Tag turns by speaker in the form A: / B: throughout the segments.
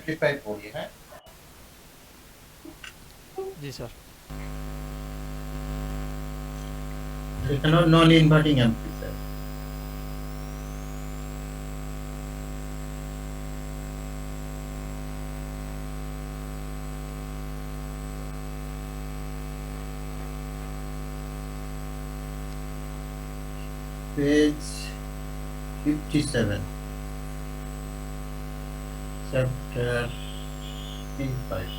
A: amplify পড়ি, হ্যাঁ?
B: জি sir.
A: এখানে নন ইনভার্টিং অ্যাম্পলিফায়ার। Page 57, chapter 35.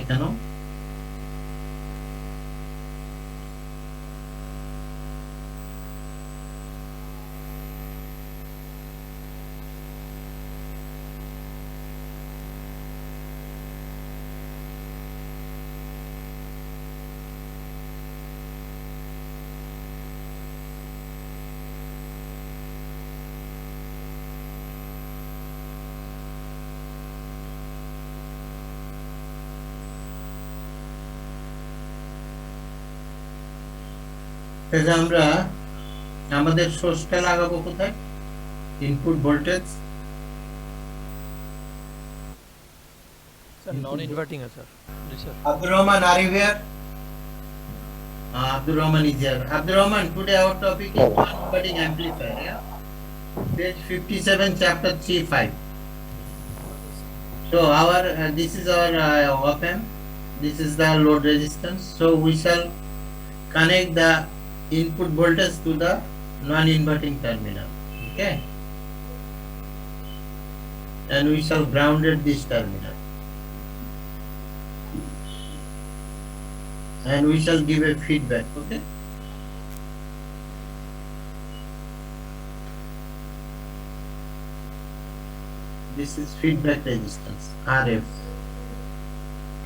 A: এখানেও আমরা আমাদের সোর্সটা লাগাবো কোথায়? ইনপুট ভোল্টেজ
B: স্যার নন ইনভার্টিং है sir. G sir.
A: Abdul Rahman, are you here? Abdul Rahman is here. Abdul Rahman, today our topic is non-inverting amplifier. Yeah? Page 57, chapter 3-5. So our this is our op-amp. This is the load resistance. So we shall connect the input voltage to the non-inverting terminal. Okay. And we shall grounded this terminal. And we shall give a feedback. Okay. This is feedback resistance RF.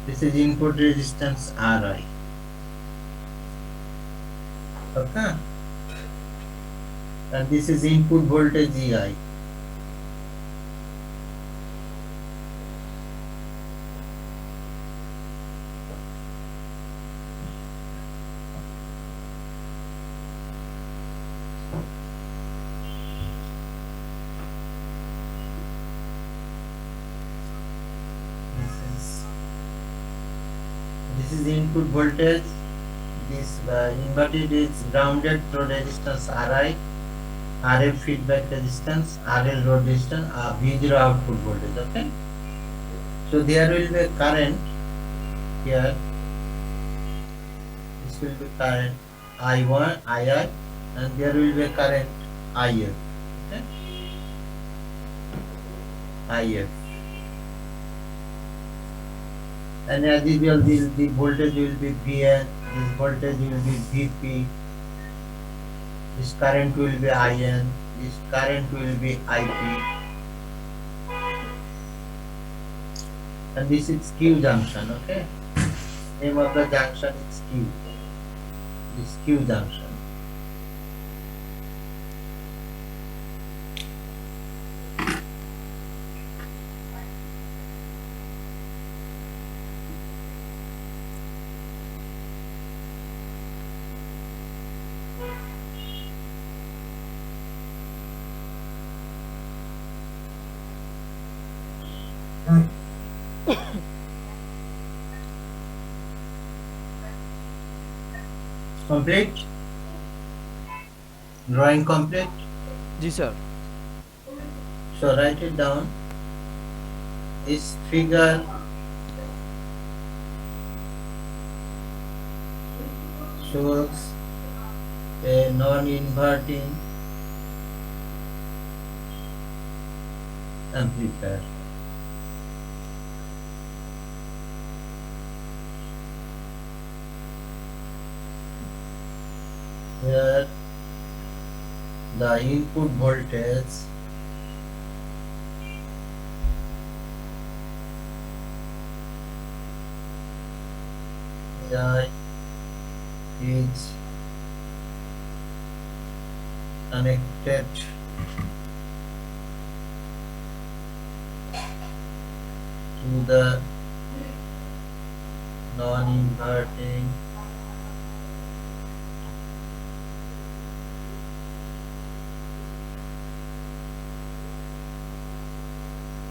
A: This is input resistance RI. Okay. And this is input voltage EI. This is input voltage. This inverted is grounded through resistance RI, RF feedback resistance, RL load resistance, V0 output voltage. Okay. So there will be a current here. This will be current I1, II, and there will be a current IF. Okay. IF. And as usual, the voltage will be Vn, this voltage will be Vp, this current will be In, this current will be Ip, and this is Q junction. Okay, name of the junction is Q. This Q junction. Complete? Drawing complete?
B: जी sir.
A: So write it down. This figure shows a non-inverting amplifier. Where the input voltage is connected to the non-inverting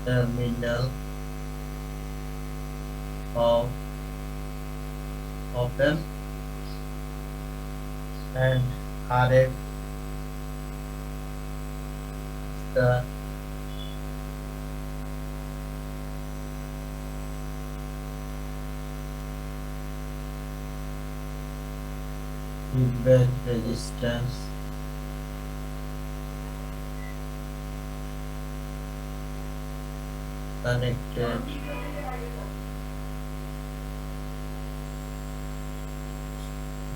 A: terminal of them, and RF the feedback resistance connected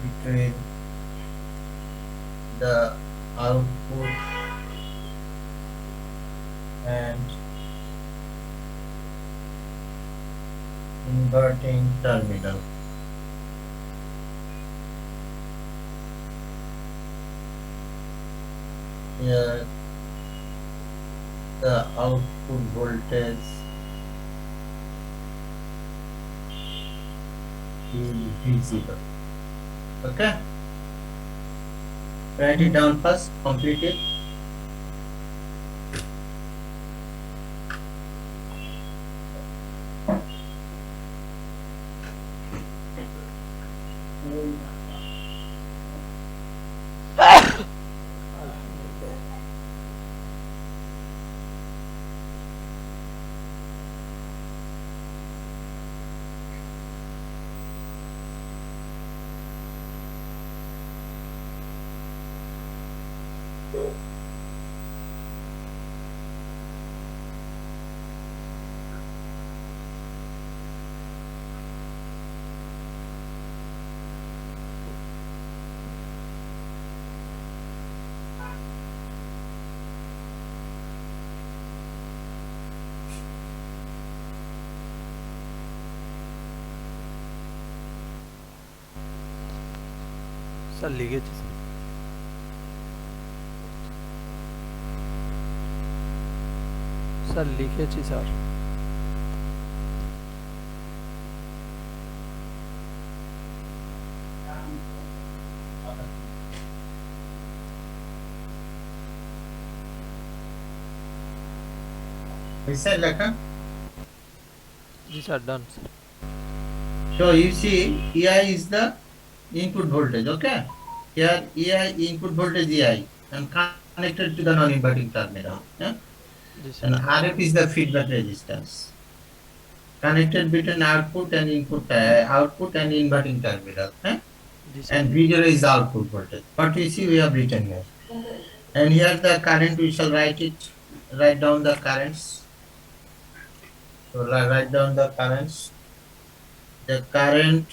A: between the output and inverting terminal. Here the output voltage is visible. Okay, write it down first, complete it.
B: Sir লিখেছি sir লিখেছি sir
A: Is that like a?
B: G sir done sir
A: So you see, EI is the input voltage. Okay, here EI input voltage EI and connected to the non-inverting terminal. Yeah?
B: G
A: And
B: sir
A: RF is the feedback resistance connected between output and input, output and inverting terminal.
B: G sir
A: And V0 is the output voltage. What you see, we have written here. And here the current, we shall write it. Write down the currents. So write down the currents. The current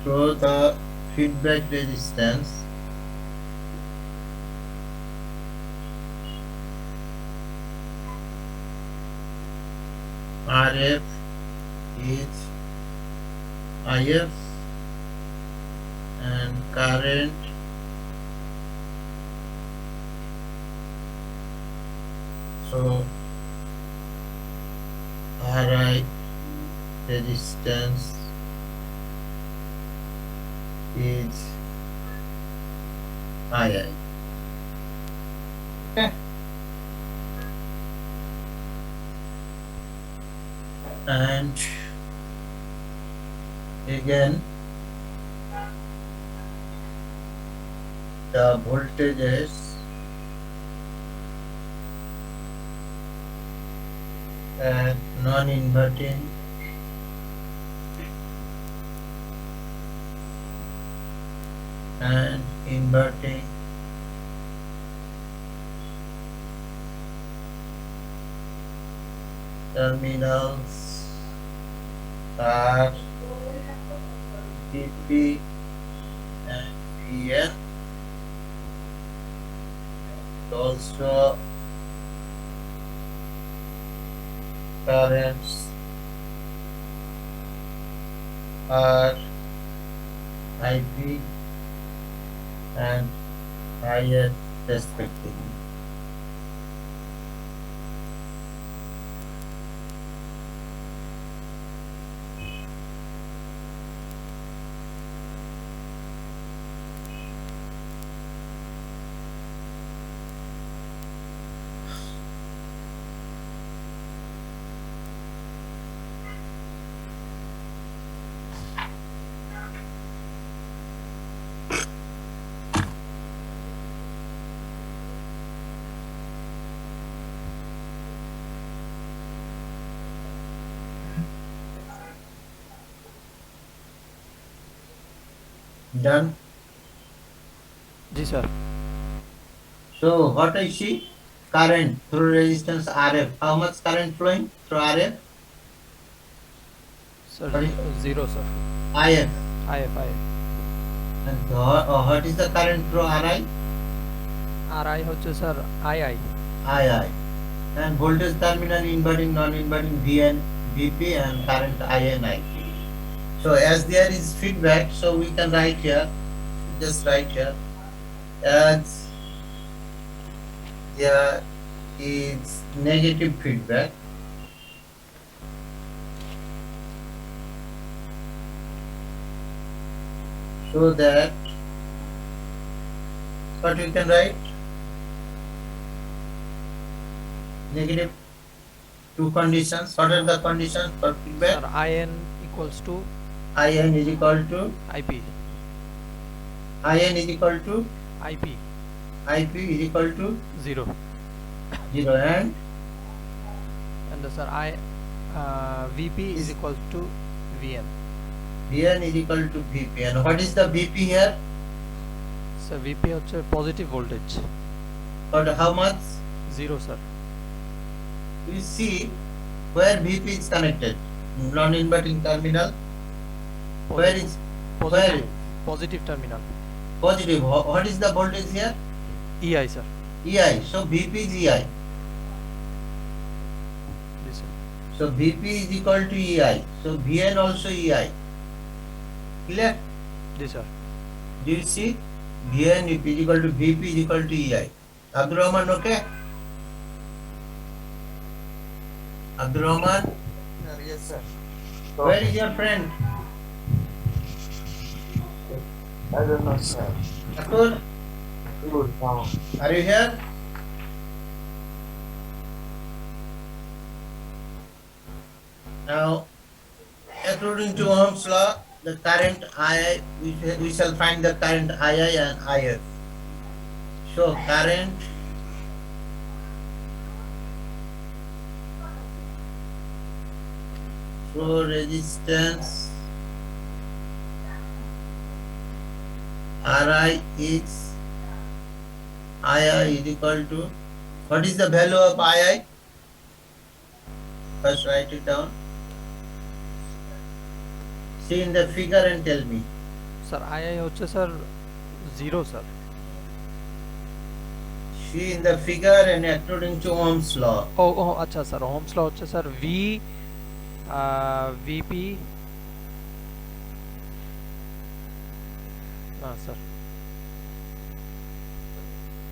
A: through the feedback resistance RF is IF, and current so RI resistance is II. Okay. And again the voltages at non-inverting and inverting terminals are Vp and Vn. Also currents are IP and IN respectively. Done.
B: जी sir.
A: So what I see? Current through resistance RF. How much current flowing through RF?
B: Sir,
A: Sorry,
B: zero sir.
A: IF.
B: IF.
A: And what is the current through RI?
B: RI হচ্ছে sir II.
A: II. And voltage terminal inverting, non-inverting VN, VP and current IN, IP. So as there is feedback, so we can write here, just write here, as there is negative feedback, so that what we can write, negative two conditions. What are the conditions for feedback?
B: Sir, IN equals to
A: IN is equal to
B: IP.
A: IN is equal to
B: IP
A: IP is equal to
B: 0.
A: 0 and
B: Sir, VP is equal to VN.
A: VN is equal to VP. And what is the VP here?
B: Sir, VP হচ্ছে positive voltage.
A: But how much?
B: 0 sir.
A: You see where VP is connected. Non-inverting terminal. Where is
B: Positive terminal.
A: positive? What is the voltage here?
B: EI sir.
A: EI. So VP is EI.
B: Yes sir.
A: So VP is equal to EI. So VN also EI. Clear?
B: Yes sir.
A: Do you see? VN is equal to VP is equal to EI. Abdul Rahman, okay? Abdul Rahman?
C: Yes, sir.
A: Where is your friend?
C: I don't know, sir.
A: Akur,
C: Good now.
A: are you here? Now, according to Ohm's law, the current II, we shall find the current II and IF. So, current flow resistance Ri is II is equal to, what is the value of II? First write it down. See in the figure and tell me.
B: Sir, II হচ্ছে sir 0 sir.
A: See in the figure and according to Ohm's law.
B: আচ্ছা sir, Ohm's law হচ্ছে sir VP sir.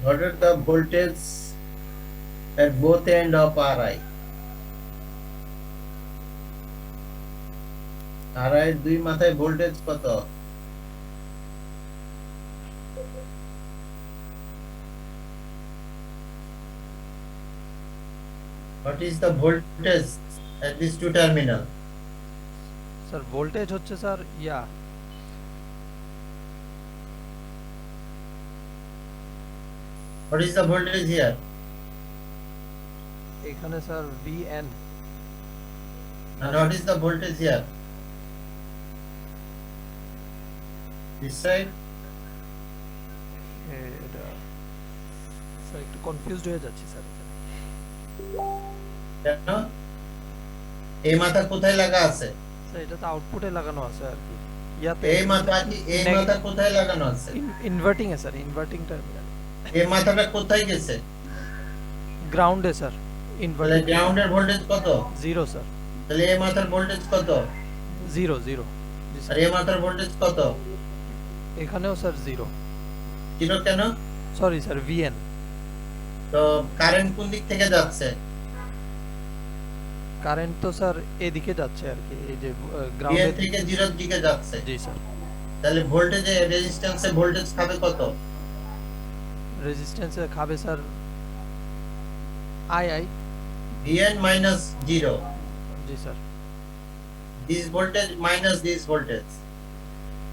A: What are the voltage at both end of Ri? Ri দুই মাথায় voltage কত? What is the voltage at these two terminal?
B: Sir, voltage হচ্ছে sir
A: What is the voltage here?
B: এখানে sir VN.
A: And what is the voltage here? This side?
B: এটা sir একটু confused হয়ে যাচ্ছি sir.
A: কেন? এই মাথা কোথায় লাগা আছে?
B: স্যার এটা তো আউটপুটে লাগানো আছে আর কি।
A: এই মাথা কোথায় লাগানো আছে?
B: ইনভার্টিং এ স্যার, ইনভার্টিং টার্মিনাল।
A: এই মাথাটা কোথায় গেছে?
B: গ্রাউন্ডে স্যার।
A: তাহলে গ্রাউন্ডের ভোল্টেজ কত?
B: 0 স্যার।
A: তাহলে এই মাথার ভোল্টেজ কত?
B: 0।
A: আর এই মাথার ভোল্টেজ কত?
B: এখানেও স্যার 0।
A: 0 কেন?
B: Sorry sir, VN।
A: তো কারেন্ট কোন দিক থেকে যাচ্ছে?
B: কারেন্ট তো স্যার এদিকে যাচ্ছে আর কি, এই যে
A: গ্রাউন্ড থেকে 0 এর দিকে যাচ্ছে।
B: জি স্যার।
A: তাহলে ভোল্টেজে রেজিস্ট্যান্সে ভোল্টেজ খাবে কত?
B: রেজিস্ট্যান্সে খাবে sir II
A: VN minus 0.
B: G sir.
A: This voltage minus this voltage.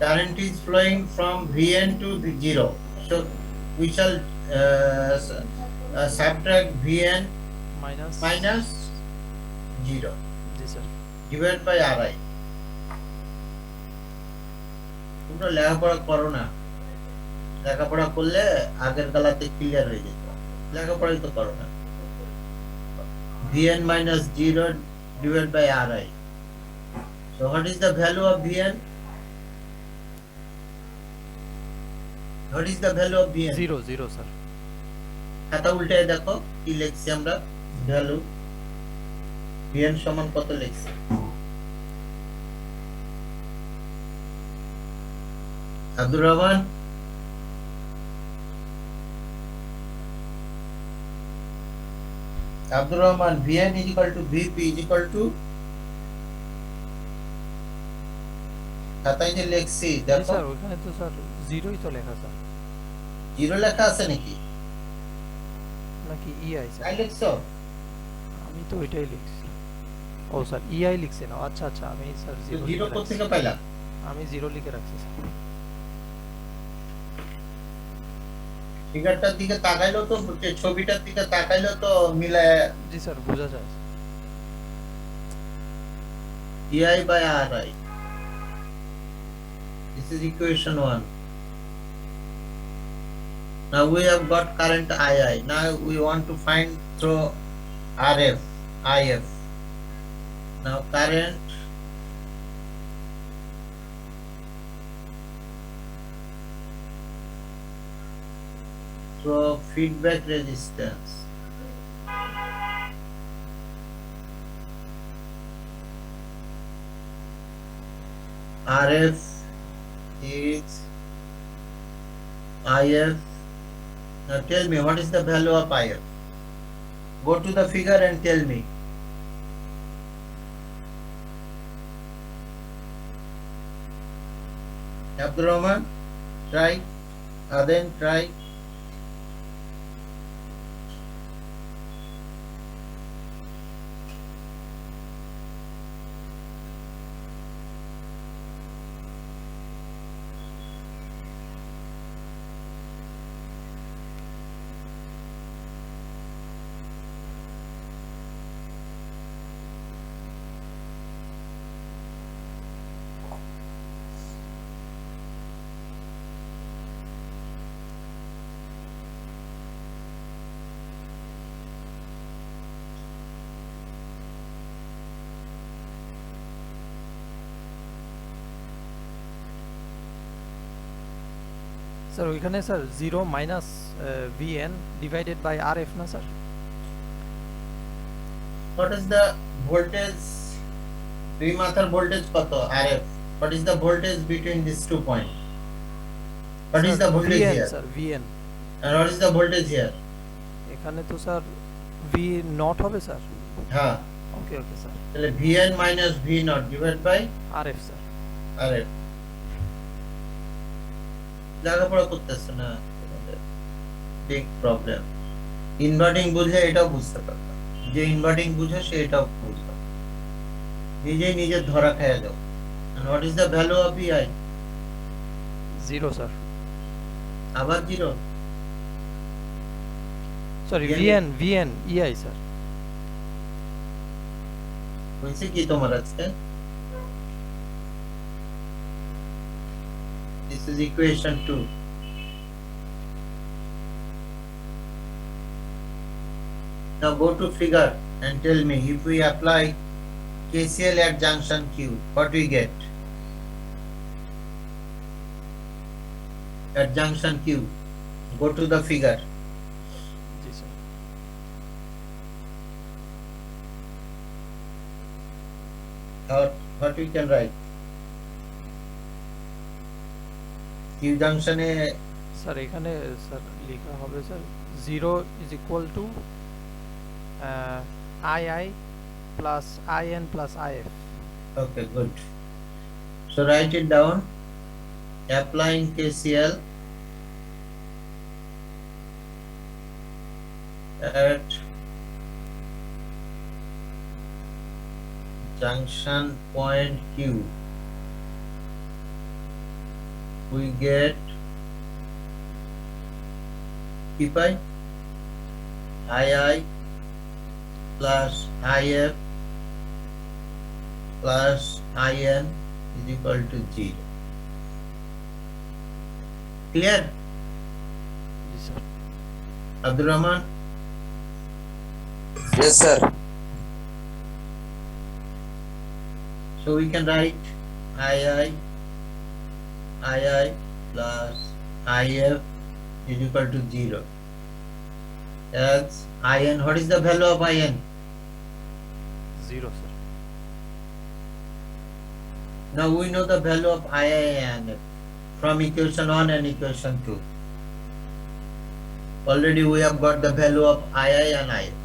A: Current is flowing from VN to 0. So we shall subtract VN minus 0
B: G sir.
A: divided by RI. তোমরা লেখাপড়া করো না, লেখাপড়া করলে আগের কালাতে ক্লিয়ার হয়ে যেত, লেখাপড়াই তো করো না। vn minus 0 divided by ri. So what is the value of vn? What is the value of vn?
B: 0 sir.
A: খাতা উল্টে দেখো কি লিখছি আমরা, ভ্যালু vn সমান কত লিখছি। Abdur Rahman, Abdul Rahman, Vn is equal to Vp is equal to খাতায় যে লিখছি
B: জি
A: দেখো,
B: স্যার, ওখানে তো স্যার জিরোই তো লেখা স্যার,
A: জিরো লেখা আছে নাকি?
B: নাকি ইআই স্যার?
A: তাই লিখছো?
B: আমি তো ওইটাই লিখছি। ও স্যার ইআই লিখছে না, আচ্ছা আচ্ছা, আমি স্যার
A: তো
B: জিরো
A: জিরো
B: লিখে রাখছি।
A: কোথেকে পাইলা?
B: আমি জিরো লিখে রাখছি স্যার।
A: ফিগারটার দিকে তাকাইলো তো, ছবিটার দিকে তাকাইলো তো মিলায়
B: জি স্যার, বোঝা যায়।
A: ei by ri. This is equation 1. Now we have got current ii. Now we want to find through rf, if. Now current through feedback resistance. RF is IF. Now tell me what is the value of IF? Go to the figure and tell me. Abdul Rahman, try. Then try.
B: Sir ওইখানে sir 0 minus VN divided by RF না sir?
A: What is the voltage? দুই মাথার voltage কত? RF. What is the voltage between these 2 points? What is the voltage
B: VN
A: here?
B: Sir, VN.
A: And what is the voltage here?
B: এখানে তো sir V naught হবে sir.
A: হ্যাঁ,
B: ওকে okay sir.
A: তাহলে Vn minus V naught divided by
B: RF sir.
A: RF. লেখাপড়া করতেছে না, big problem. Inverting বুঝে এটাও বুঝতে পারবে, যে ইনভার্টিং বুঝে সে এটাও বুঝবে, নিজেই নিজের ধরা খেয়ে যাও। And what is the value of Vi?
B: 0 sir.
A: আবার জিরো।
B: সরি,
A: VN
B: ভিএন ইআই স্যার।
A: হয়েছে কি তোমার আজকে? This is equation 2. Now go to figure and tell me if we apply KCL at junction Q, what we get? At junction Q, go to the figure.
B: G sir.
A: What we can write? Q junction A
B: sir এখানে sir লেখা হবে sir 0 is equal to I plus in plus if.
A: okay, good. So write it down. Applying KCL at junction point Q, we get pi II plus IF plus IN is equal to 0. Clear?
B: G sir.
A: Abdul Rahman?
C: Yes, sir.
A: So we can write II plus IF is equal to 0. As IN, what is the value of IN?
B: 0 sir.
A: Now we know the value of II and F from equation 1 and equation 2. Already we have got the value of II and IF.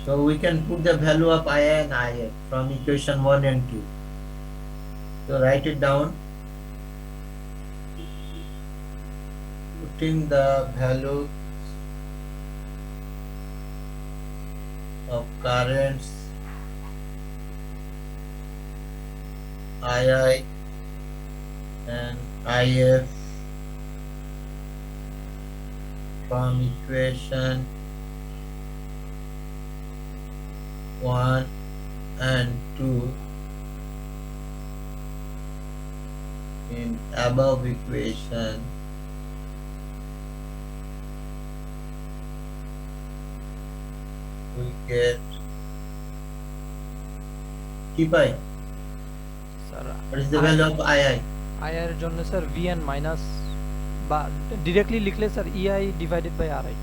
A: So we can put the value of II and IF from equation 1 and 2. So write it down. Putting the value of currents II and IF from equation 1 and 2 in above equation we get কি পাই?
B: Sir
A: What is the value of II?
B: I এর জন্য sir VN minus বা directly লিখলে sir EI divided by RI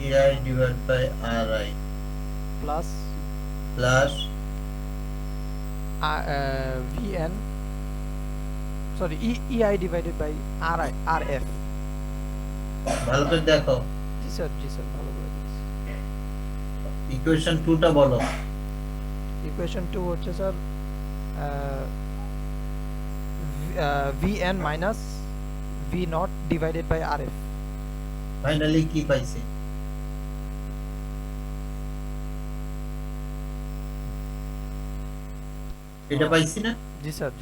A: EI divided by RI
B: plus
A: plus
B: VN sorry EI divided by RI RF.
A: ভালো করে দেখো
B: জি sir ভালো করে দিয়েছি।
A: ইকুয়েশন 2 টা বলো।
B: ইকুয়েশন 2 হচ্ছে sir VN minus V nought divided by RF.
A: Finally কি পাইছে? এটা পাইছি না?
B: জি sir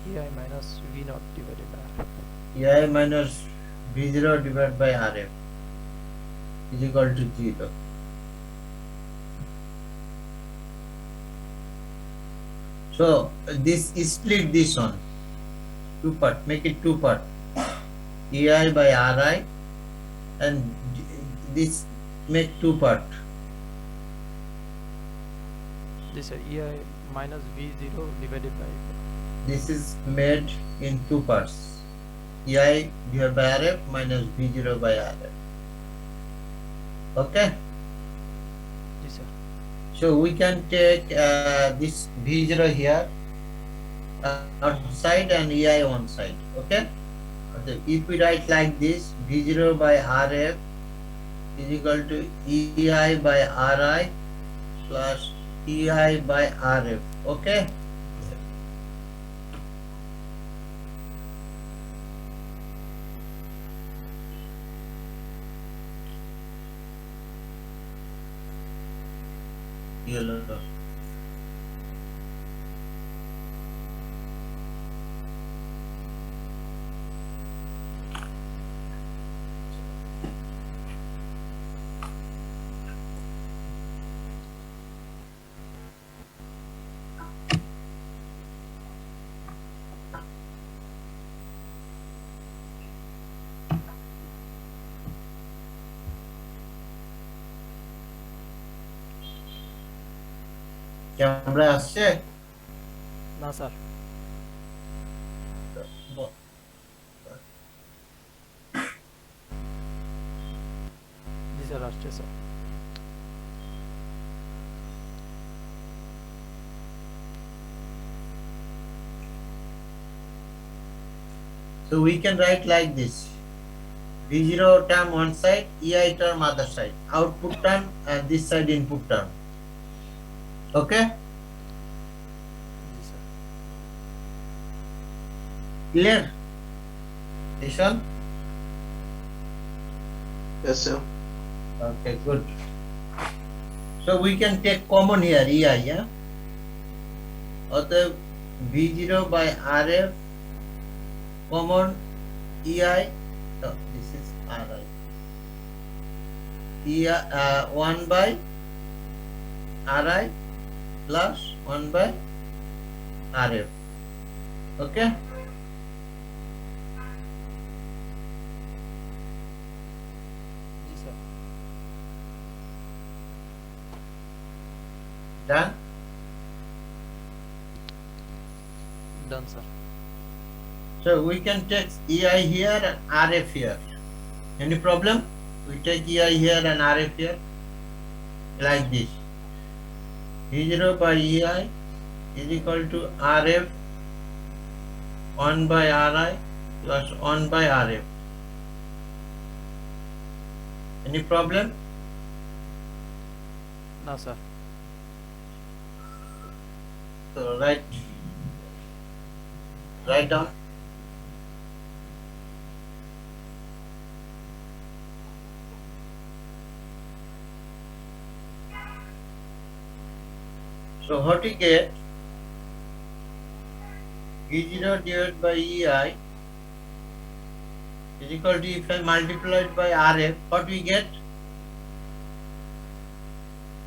B: EI minus V nought divided by RF.
A: EI minus V0 divided by RF is equal to 0. So this is split this one two part, make it two part, EI by RI, and this make two part.
B: জি sir EI minus V zero divided by
A: This is made in two parts, EI divided by RF minus V0 by RF. Okay,
B: G sir.
A: so we can take this V0 here outside and EI one side. Okay, if we write like this, V0 by RF is equal to EI by RI plus EI by RF. Okay, yellow. Camera আসছে?
B: না sir. জি sir আসছে sir.
A: So we can write like this, V0 term one side, EI term other side, output term and this side input term. Okay,
B: G sir.
A: clear? Ishan?
C: Yes, sir.
A: Okay, good. So we can take common here, EI, yeah? অতএব V0 by RF common EI, so this is RI. EI 1 by Ri plus 1 by Rf. Okay.
B: जी sir.
A: Done.
B: Done sir.
A: So we can take EI here and RF here. Any problem? We take EI here and RF here like this. V0 by EI is equal to RF 1 by Ri plus 1 by Rf. Any problem?
B: No sir.
A: So write down. So what we get? V0 divided by EI is equal to, if I multiply it by RF, what we get?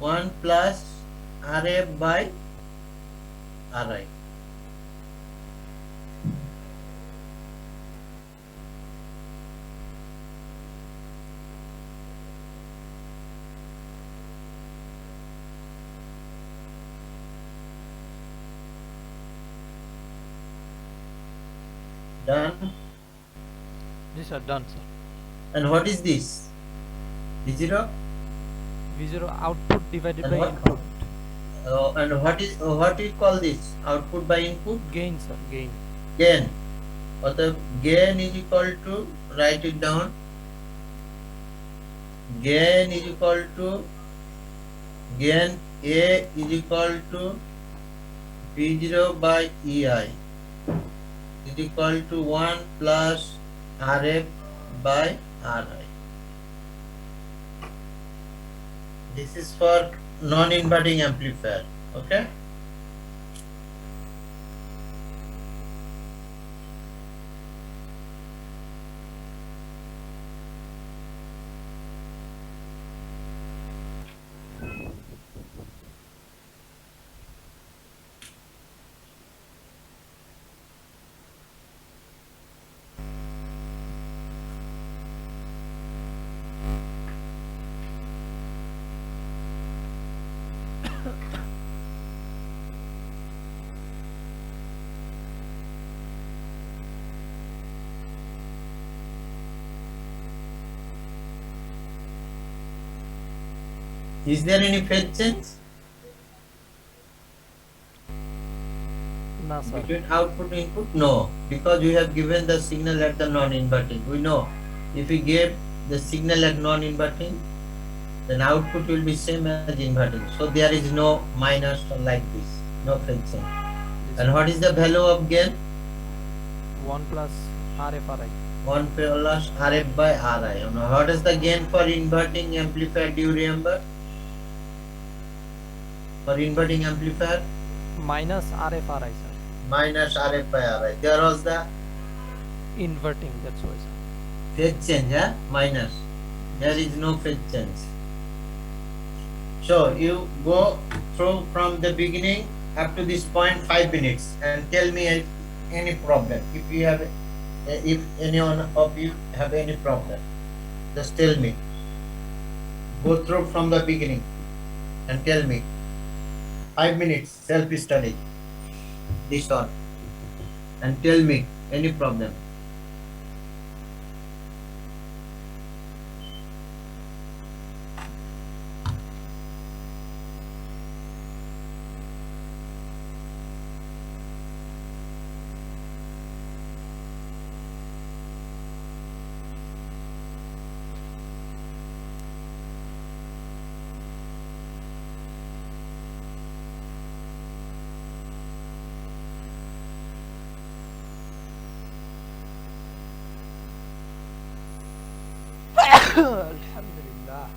A: 1 plus RF by Ri. Done.
B: जी sir. Done sir.
A: And what is this? V0?
B: V0 output divided
A: And
B: by
A: what?
B: input.
A: And what we call this? Output by input?
B: Gain sir. Gain.
A: Gain. Or the gain is equal to, write it down. Gain is equal to, gain A is equal to V0 by EI is equal to 1 plus RF by Ri. This is for non-inverting amplifier. Okay. Is there any phase change
B: No sir.
A: between output and input? No, because we have given the signal at the non-inverting. We know if we give the signal at non-inverting, then output will be same as inverting. So there is no minus or like this, no phase change.
B: Yes,
A: And what is the value of gain?
B: 1 plus RF Ri.
A: 1 plus Rf by Ri. And what is the gain for inverting amplifier? Do you remember? For inverting amplifier,
B: Minus RF Ri sir.
A: minus Rf by Ri. There was the
B: Inverting, that's why sir.
A: phase change, minus. There is no phase change. So you go through from the beginning up to this point 5 minutes and tell me any problem. If you have, if any one of you have any problem, just tell me. Go through from the beginning and tell me. 5 minutes self study. This on and tell me any problem.
B: Alhamdulillah.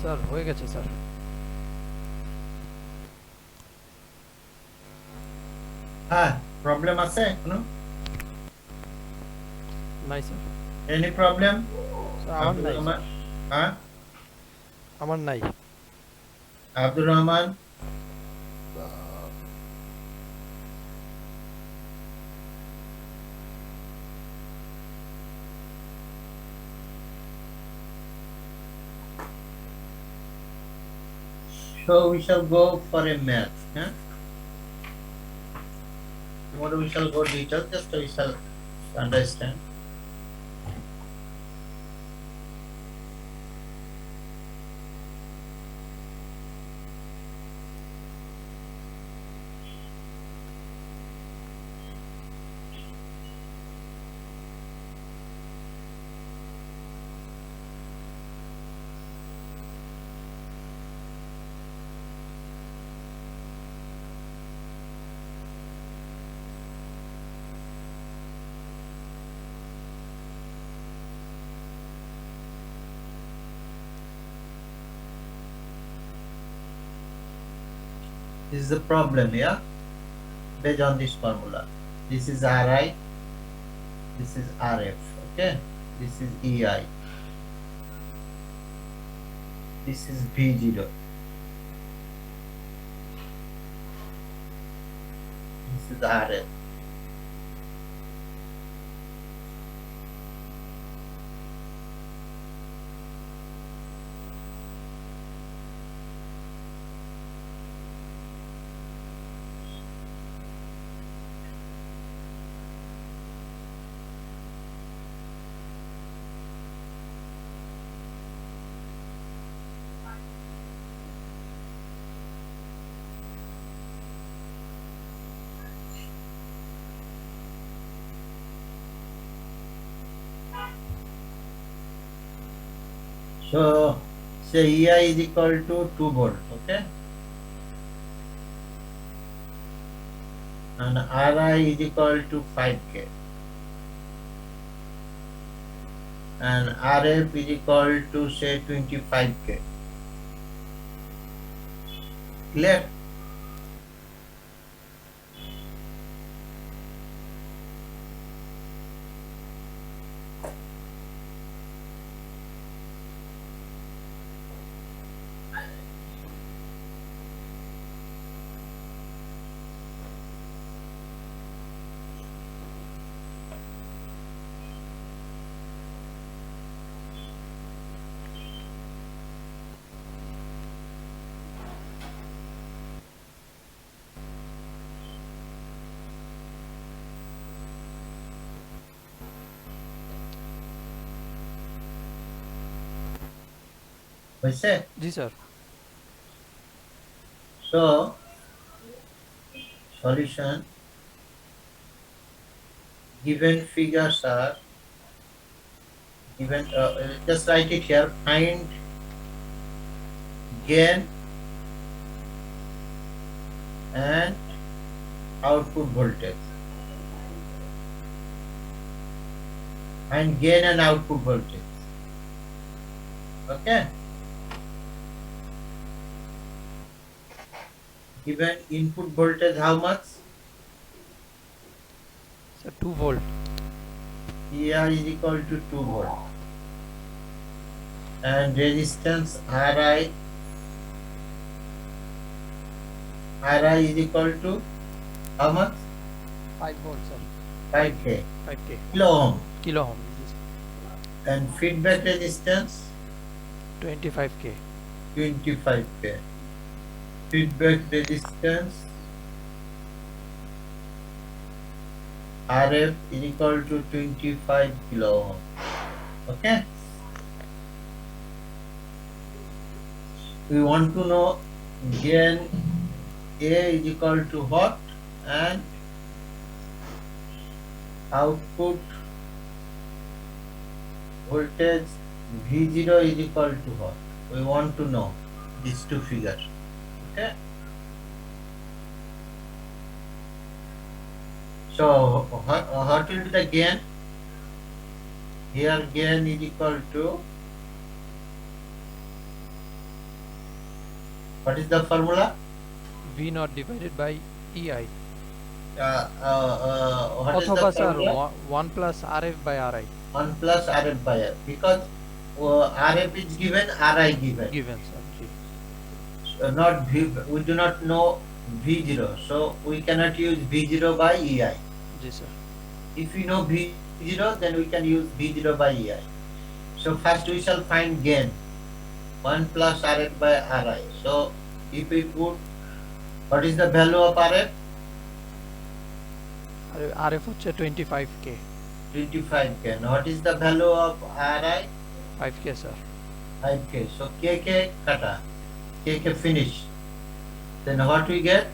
B: Sir হয়ে গেছে sir.
A: হ্যাঁ, problem আছে কোনো?
B: নাই sir.
A: Any problem?
B: Sir আমার
A: আব্দুর
B: নাই
A: Rahman?
B: Sir,
A: হ্যাঁ,
B: আমার নাই।
A: Abdur Rahman? So we shall go for a math. Yeah? Tomorrow we shall go detail, just we shall understand. This is the problem, yeah? Based on this formula. This is Ri, this is Rf, okay? This is Ei, this is V0, this is Rf. So say Ei is equal to 2 volt, okay? And Ri is equal to 5K. And Rf is equal to say 25K. Clear? হয়েছে?
B: জি sir.
A: So solution, given figures are given, just write it here, find gain and output voltage. Find gain and output voltage. Okay? Given input voltage how much?
B: Sir 2 volt.
A: ER is equal to 2 volt. And resistance Ri is equal to how much?
B: 5 volt sir.
A: 5K
B: 5K
A: kilo ohm.
B: Kilo ohm.
A: And feedback resistance
B: 25K
A: 25K. Feedback resistance Rf is equal to 25 kilo ohm. Okay? We want to know gain A is equal to what and output voltage V0 is equal to what? We want to know these two figures. Okay? So what will be the gain? Here gain is equal to What is the formula?
B: V naught divided by EI.
A: What is the
B: অথবা sir
A: formula?
B: 1 plus RF by RI
A: 1 plus RF by R. Because RF is given, RI given.
B: given sir. G
A: Not V. We do not know V0, so we cannot use V0 by EI.
B: G sir
A: If we know V0, then we can use V0 by EI. So first we shall find gain 1 plus RF by RI. So if we put, what is the value of RF?
B: আর RF হচ্ছে 25k
A: 25k. And what is the value of RI?
B: 5k sir
A: 5k. So KK kata, KK finish. Then what we get?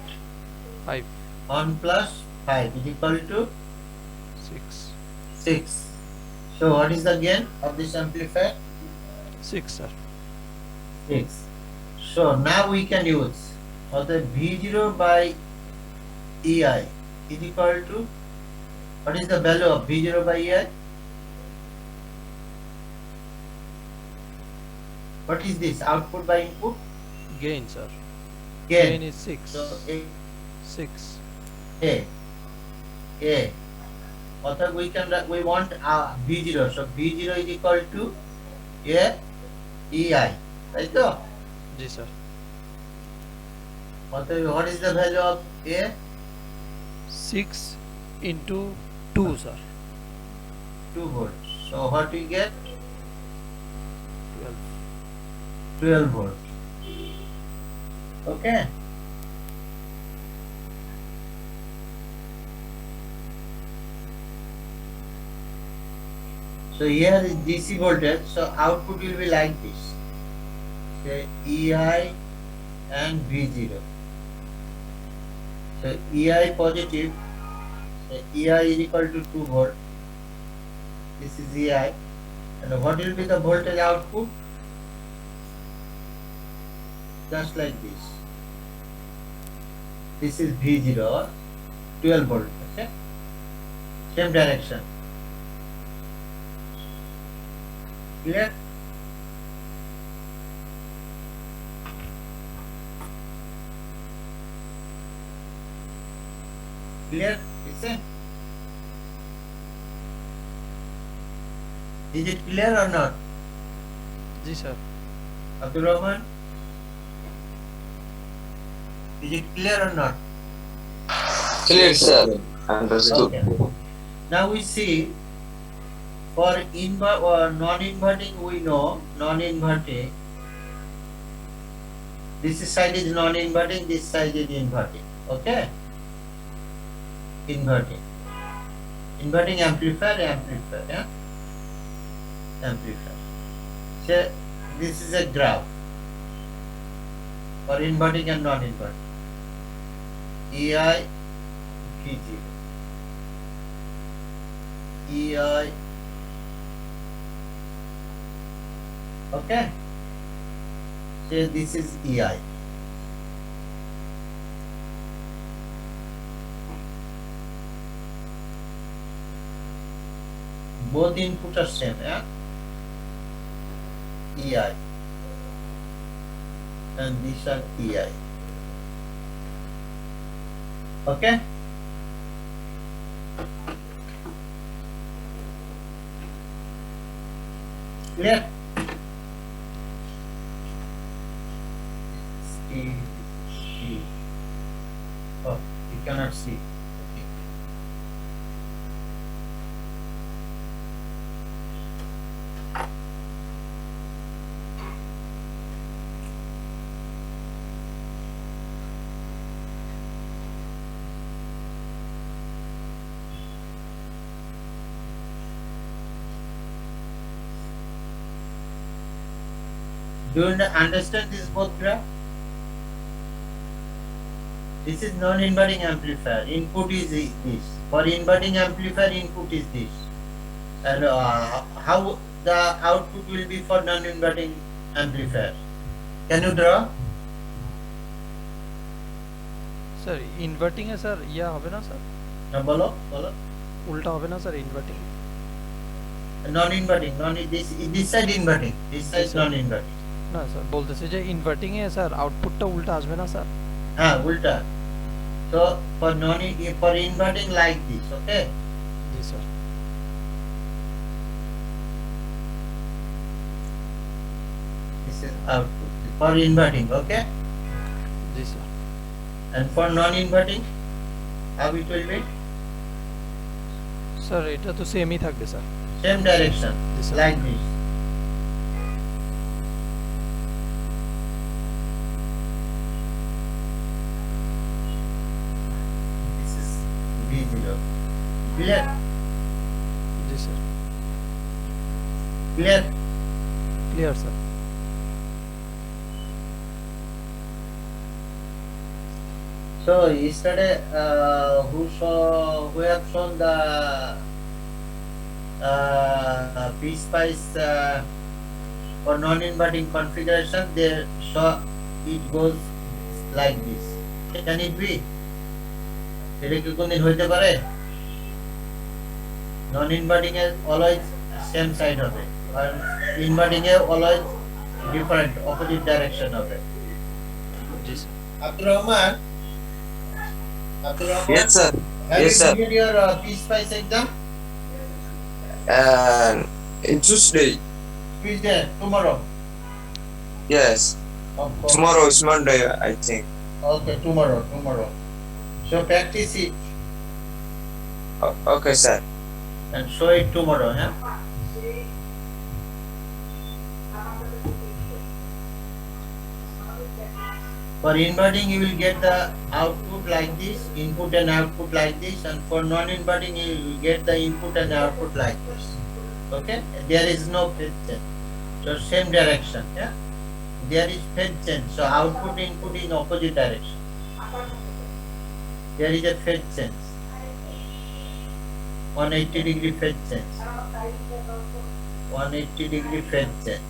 B: 5
A: 1 plus 5 is equal to
B: 6
A: 6. So what is the gain of this amplifier?
B: 6 sir
A: 6. So now we can use the V0 by EI is equal to, what is the value of V0 by EI? What is this? Output by input?
B: gain sir
A: Gain.
B: gain is 6
A: So
B: 6
A: A. Also we want V0. So V0 is equal to A EI. Right? So
B: G sir
A: what is the value of A?
B: 6 into 2 sir
A: 2 volts. So what we get?
B: 12
A: 12 volts. Okay. So here is DC voltage. So output will be like this. Say EI and V0. So EI positive. So EI is equal to 2 volt. This is EI. And what will be the voltage output? Just like this. This is V0, 12 volt. Okay. Same direction. Clear? Clear? Listen. Is it clear or not?
B: G sir
A: Abdul Rahman? Is it clear or not?
C: Clear, sir. Understood.
A: Okay. Now we see for non-inverting, we know non-inverting. This side is non-inverting, this side is inverting. Okay? Inverting. Inverting amplifier, yeah? Amplifier. So this is a graph for inverting and non-inverting. EI, V0. EI. Okay. So this is EI. Both input are same, yeah? EI. And these are EI. Okay? Clear? See. Oh, you cannot see. Okay. Do you understand this both graph? This is non-inverting amplifier. Input is this. For inverting amplifier, input is this. And how the output will be for non-inverting amplifier? Can you draw?
B: Sir inverting এ sir ইয়া হবে না sir
A: No, bolo.
B: উল্টা হবে না sir inverting
A: Non-inverting. This side inverting. This side
B: Yes, sir.
A: non-inverting.
B: না sir বলতেছে যে ইনভার্টিং এ স্যার আউটপুটটা উল্টা আসবে না স্যার?
A: হ্যাঁ, উল্টা। So for inverting like this, okay?
B: G sir.
A: This is output for inverting, okay?
B: G sir.
A: And for non-inverting, how it will be?
B: Sir এটা তো সেমই থাকবে sir.
A: Same direction,
B: Yes, sir.
A: like this. This is V0. Clear?
B: G sir.
A: Clear?
B: Clear sir.
A: So yesterday, who have shown the piece-wise for non-inverting configuration, they saw it goes like this. Can it be? এটা কি কোনদিন হইতে পারে? Non-inverting এর always same side হবে, আর inverting এ always different opposite direction হবে।
B: জি sir.
A: Abdul Rahman,
C: Yes, sir.
A: have
C: Yes,
A: you
C: sir.
A: cleared your piece-wise exam?
C: And in Tuesday.
A: Tuesday, tomorrow.
C: Yes.
A: Of course.
C: Tomorrow is Monday, I think.
A: Okay, tomorrow. So practice it
C: Okay, sir.
A: and show it tomorrow, yeah? For inverting, you will get the output like this, input and output like this, and for non-inverting, you will get the input and output like this. Okay? There is no phase change. So same direction, yeah? There is phase change. So output, input in opposite direction. There is a phase change. 180-degree phase change. 180-degree phase change.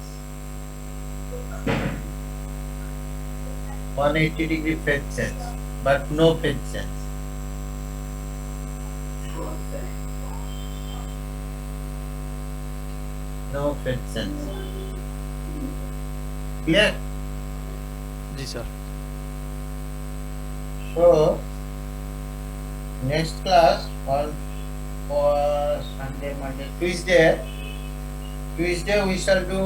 A: 180-degree phase change, but no phase change. No phase change. Clear?
B: G sir.
A: So next class on for Sunday, Monday, Tuesday we shall do